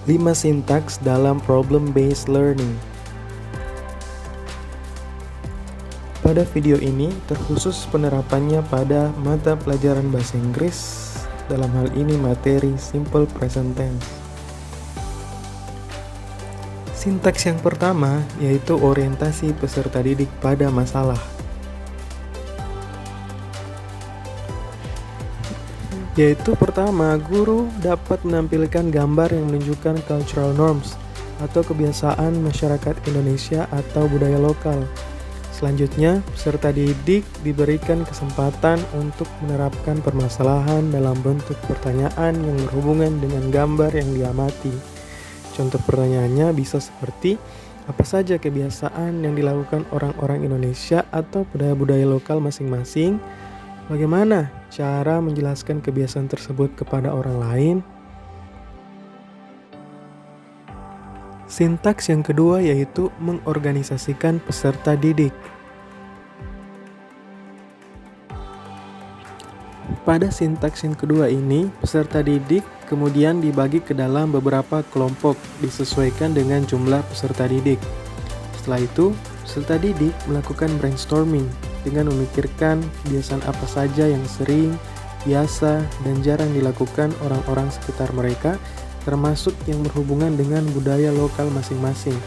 5 sintaks dalam problem-based learning. Pada video ini terkhusus penerapannya pada mata pelajaran bahasa Inggris, dalam hal ini materi simple present tense. Sintaks yang pertama yaitu orientasi peserta didik pada masalah. Yaitu pertama, guru dapat menampilkan gambar yang menunjukkan cultural norms atau kebiasaan masyarakat Indonesia atau budaya lokal. Selanjutnya, peserta didik diberikan kesempatan untuk menerapkan permasalahan dalam bentuk pertanyaan yang berhubungan dengan gambar yang diamati. Contoh pertanyaannya bisa seperti, apa saja kebiasaan yang dilakukan orang-orang Indonesia atau budaya-budaya lokal masing-masing? Bagaimana cara menjelaskan kebiasaan tersebut kepada orang lain? Sintaks yang kedua yaitu mengorganisasikan peserta didik. Pada sintaks yang kedua ini, peserta didik kemudian dibagi ke dalam beberapa kelompok disesuaikan dengan jumlah peserta didik. Setelah itu, peserta didik melakukan brainstorming dengan memikirkan kebiasaan apa saja yang sering, biasa, dan jarang dilakukan orang-orang sekitar mereka, termasuk yang berhubungan dengan budaya lokal masing-masing.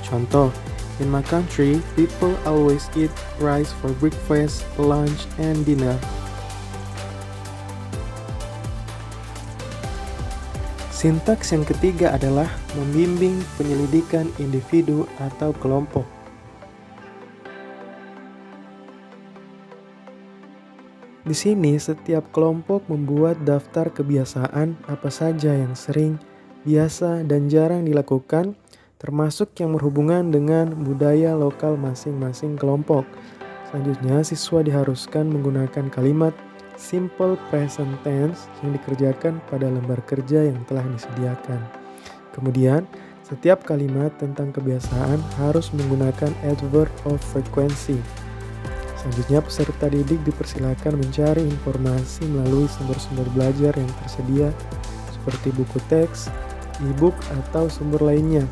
Contoh, in my country, people always eat rice for breakfast, lunch, and dinner. Sintaks yang ketiga adalah membimbing penyelidikan individu atau kelompok. Di sini, setiap kelompok membuat daftar kebiasaan apa saja yang sering, biasa, dan jarang dilakukan, termasuk yang berhubungan dengan budaya lokal masing-masing kelompok. Selanjutnya, siswa diharuskan menggunakan kalimat simple present tense yang dikerjakan pada lembar kerja yang telah disediakan. Kemudian, setiap kalimat tentang kebiasaan harus menggunakan adverb of frequency. Selanjutnya, peserta didik dipersilakan mencari informasi melalui sumber-sumber belajar yang tersedia seperti buku teks, e-book, atau sumber lainnya.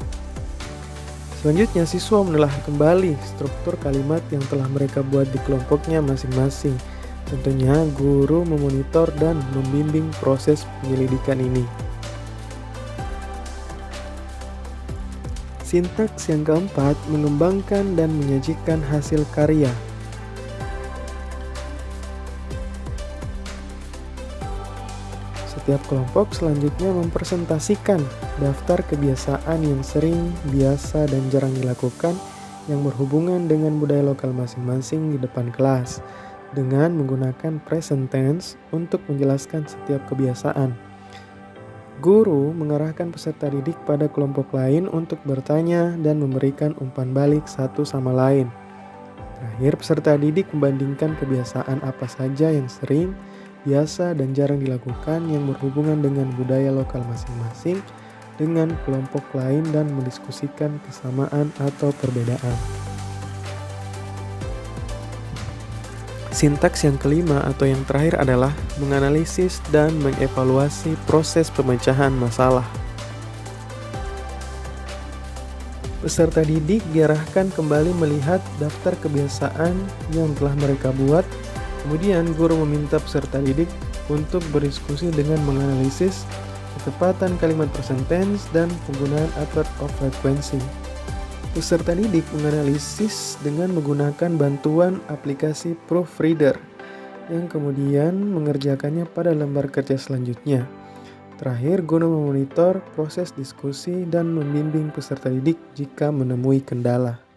Selanjutnya, siswa menelaah kembali struktur kalimat yang telah mereka buat di kelompoknya masing-masing. Tentunya, guru memonitor dan membimbing proses penyelidikan ini. Sintaks yang keempat, mengembangkan dan menyajikan hasil karya. Setiap kelompok selanjutnya mempresentasikan daftar kebiasaan yang sering, biasa, dan jarang dilakukan yang berhubungan dengan budaya lokal masing-masing di depan kelas dengan menggunakan present tense untuk menjelaskan setiap kebiasaan. Guru mengarahkan peserta didik pada kelompok lain untuk bertanya dan memberikan umpan balik satu sama lain. Terakhir, peserta didik membandingkan kebiasaan apa saja yang sering, biasa, dan jarang dilakukan yang berhubungan dengan budaya lokal masing-masing dengan kelompok lain dan mendiskusikan kesamaan atau perbedaan. Sintaks yang kelima atau yang terakhir adalah menganalisis dan mengevaluasi proses pemecahan masalah. Peserta didik diarahkan kembali melihat daftar kebiasaan yang telah mereka buat. Kemudian, guru meminta peserta didik untuk berdiskusi dengan menganalisis ketepatan kalimat present tense dan penggunaan adverb of frequency. Peserta didik menganalisis dengan menggunakan bantuan aplikasi Proofreader yang kemudian mengerjakannya pada lembar kerja selanjutnya. Terakhir, guru memonitor proses diskusi dan membimbing peserta didik jika menemui kendala.